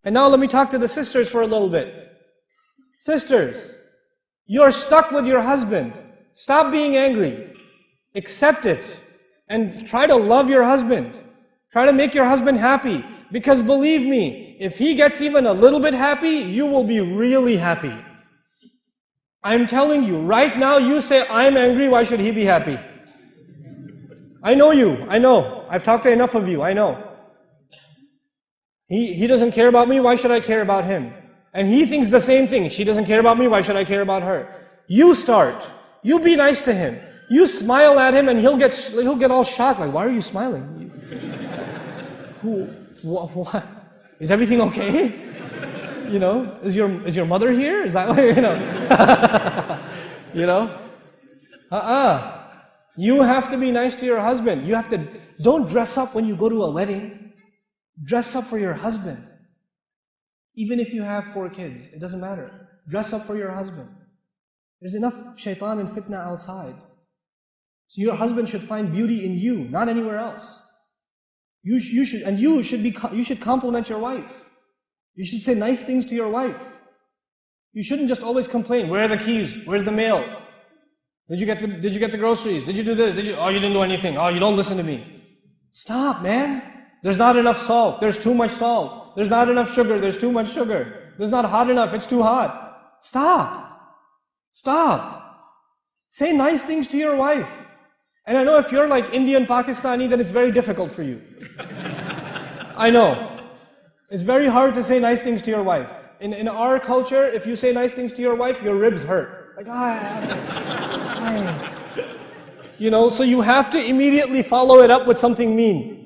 And now let me talk to the sisters for a little bit. Sisters, you're stuck with your husband. Stop being angry. Accept it. And try to love your husband. Try to make your husband happy. Because believe me, if he gets even a little bit happy, you will be really happy. I'm telling you, right now you say, I'm angry, why should he be happy? I know you, I know. I've talked to enough of you, I know. He doesn't care about me, why should I care about him? And he thinks the same thing. She doesn't care about me, why should I care about her? You start. You be nice to him. You smile at him and he'll get all shocked, like, why are you smiling? What? Is everything okay? You know, is your mother here? Is that why, you know? You know? You have to be nice to your husband. Don't dress up when you go to a wedding. Dress up for your husband. Even if you have 4 kids, it doesn't matter. Dress up for your husband. There's enough shaitan and fitna outside. So your husband should find beauty in you, not anywhere else. You should compliment your wife. You should say nice things to your wife. You shouldn't just always complain. Where are the keys? Where's the mail? Did you get the groceries? Did you do this? Oh, you didn't do anything. Oh, you don't listen to me. Stop, man. There's not enough salt. There's too much salt. There's not enough sugar. There's too much sugar. There's not hot enough. It's too hot. Stop. Stop. Say nice things to your wife. And I know if you're like Indian, Pakistani, then it's very difficult for you. I know. It's very hard to say nice things to your wife. In our culture, if you say nice things to your wife, your ribs hurt. Like, you know, so you have to immediately follow it up with something mean.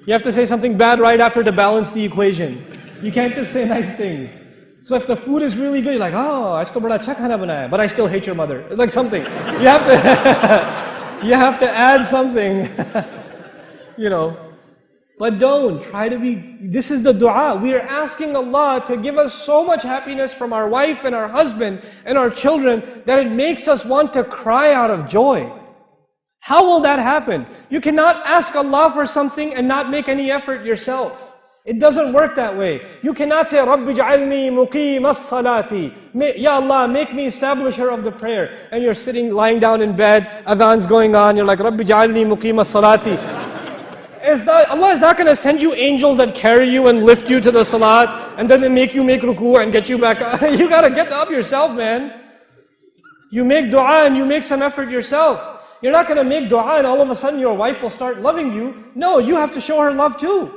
You have to say something bad right after to balance the equation. You can't just say nice things. So if the food is really good, you're like, oh, aaj to bada acha khana banaya, but I still hate your mother. Like something. You have to, you have to add something. You know. But don't try to be, this is the dua. We are asking Allah to give us so much happiness from our wife and our husband and our children that it makes us want to cry out of joy. How will that happen? You cannot ask Allah for something and not make any effort yourself. It doesn't work that way. You cannot say, Rabbi ja'alni muqim as-salati. Ya Allah, make me establisher of the prayer. And you're sitting, lying down in bed, adhan's going on, you're like, Rabbi ja'alni muqim as-salati. Allah is not going to send you angels that carry you and lift you to the salat and then they make you make ruku and get you back up. You got to get up yourself, man. You make dua and you make some effort yourself. You're not going to make dua and all of a sudden your wife will start loving you. No, you have to show her love too.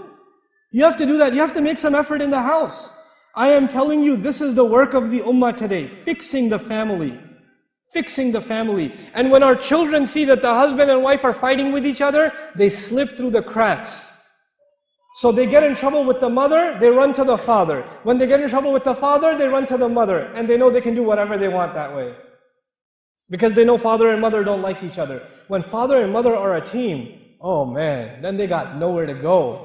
You have to do that. You have to make some effort in the house. I am telling you, this is the work of the ummah today. Fixing the family. Fixing the family. And when our children see that the husband and wife are fighting with each other, they slip through the cracks. So they get in trouble with the mother, they run to the father. When they get in trouble with the father, they run to the mother. And they know they can do whatever they want that way. Because they know father and mother don't like each other. When father and mother are a team, oh man, then they got nowhere to go.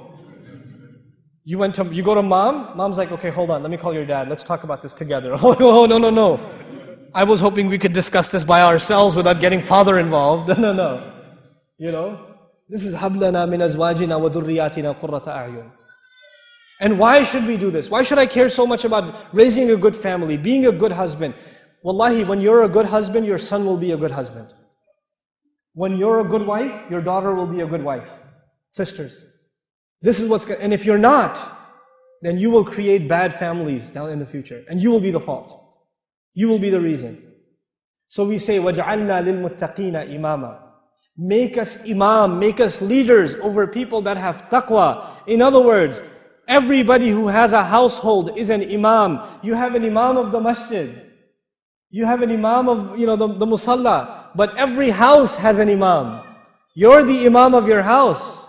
You go to mom, mom's like, okay, hold on, let me call your dad, let's talk about this together. Oh, no. I was hoping we could discuss this by ourselves without getting father involved. No. You know, this is hablana min azwajina wa dhurriyatina qurrata a'yun. And why should we do this? Why should I care so much about raising a good family, being a good husband? Wallahi, when you're a good husband, your son will be a good husband. When you're a good wife, your daughter will be a good wife. Sisters, this is what's and if you're not, then you will create bad families down in the future. And you will be the fault. You will be the reason. So we say, وَجْعَلْنَا لِلْمُتَّقِينَ إِمَامًا. Make us imam, make us leaders over people that have taqwa. In other words, everybody who has a household is an imam. You have an imam of the masjid. You have an imam of, the musalla. But every house has an imam. You're the imam of your house.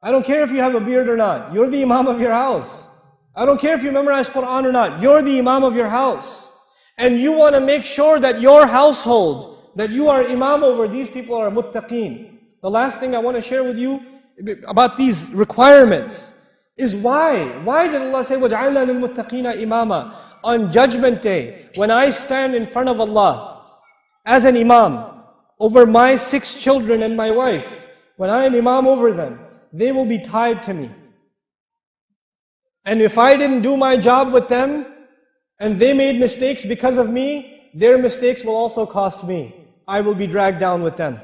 I don't care if you have a beard or not. You're the imam of your house. I don't care if you memorize Quran or not. You're the imam of your house. And you want to make sure that your household, that you are imam over, these people are muttaqeen. The last thing I want to share with you about these requirements is why. Why did Allah say, وَجْعَلْنَا لِلْمُتَّقِينَ إِمَامًا? On Judgment Day, when I stand in front of Allah as an imam over my 6 children and my wife, when I am imam over them, they will be tied to me. And if I didn't do my job with them, and they made mistakes because of me, their mistakes will also cost me. I will be dragged down with them.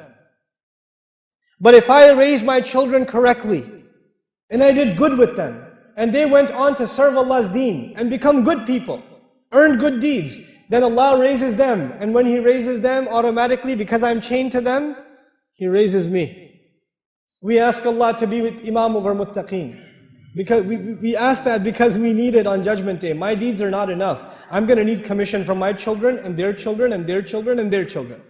But if I raised my children correctly, and I did good with them, and they went on to serve Allah's deen, and become good people, earned good deeds, then Allah raises them. And when He raises them, automatically, because I'm chained to them, He raises me. We ask Allah to be with Imam of our muttaqeen. Because we ask that because we need it on Judgment Day. My deeds are not enough. I'm going to need commission from my children, and their children, and their children, and their children.